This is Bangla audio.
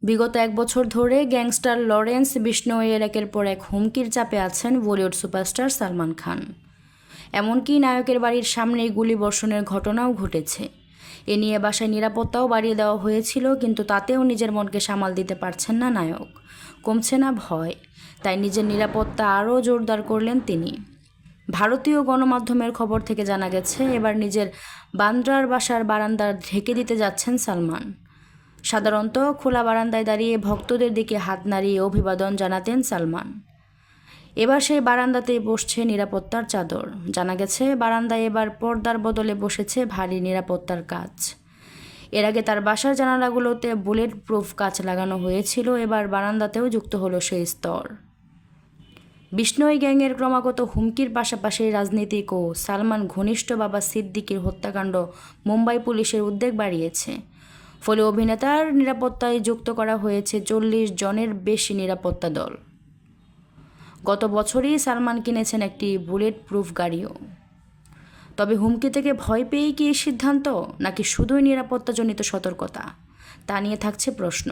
বিগত 1 বছর ধরে গ্যাংস্টার লরেন্স বিশনোয়ের একের পর এক হুমকির চাপে আছেন বলিউড সুপারস্টার সালমান খান। এমনকি নায়কের বাড়ির সামনেই গুলিবর্ষণের ঘটনাও ঘটেছে। এ নিয়ে বাসায় নিরাপত্তাও বাড়িয়ে দেওয়া হয়েছিল, কিন্তু তাতেও নিজের মনকে সামাল দিতে পারছেন না নায়ক। কমছে না ভয়, তাই নিজের নিরাপত্তা আরও জোরদার করলেন তিনি। ভারতীয় গণমাধ্যমের খবর থেকে জানা গেছে, এবার নিজের বান্দ্রার বাসার বারান্দা ঢেকে দিতে যাচ্ছেন সালমান। সাধারণত খোলা বারান্দায় দাঁড়িয়ে ভক্তদের দিকে হাত নাড়িয়ে অভিবাদন জানাতেন সালমান। এবার সেই বারান্দাতেই বসছে নিরাপত্তার চাদর। জানা গেছে, বারান্দায় এবার পর্দার বদলে বসেছে ভারী নিরাপত্তার কাচ। এর আগে তার বাসার জানালাগুলোতে বুলেট প্রুফ কাচ লাগানো হয়েছিল, এবার বারান্দাতেও যুক্ত হলো সেই স্তর। বিশনোই গ্যাংয়ের ক্রমাগত হুমকির পাশাপাশি রাজনীতিক ও সালমান ঘনিষ্ঠ বাবা সিদ্দিকীর হত্যাকাণ্ড মুম্বাই পুলিশের উদ্বেগ বাড়িয়েছে। ফলে অভিনেতার নিরাপত্তায় যুক্ত করা হয়েছে 40 জনের বেশি নিরাপত্তা দল। গত বছরই সালমান কিনেছেন একটি বুলেট প্রুফ গাড়িও। তবে হুমকি থেকে ভয় পেয়েই কি এই সিদ্ধান্ত, নাকি শুধুই নিরাপত্তাজনিত সতর্কতা, তা নিয়ে থাকছে প্রশ্ন।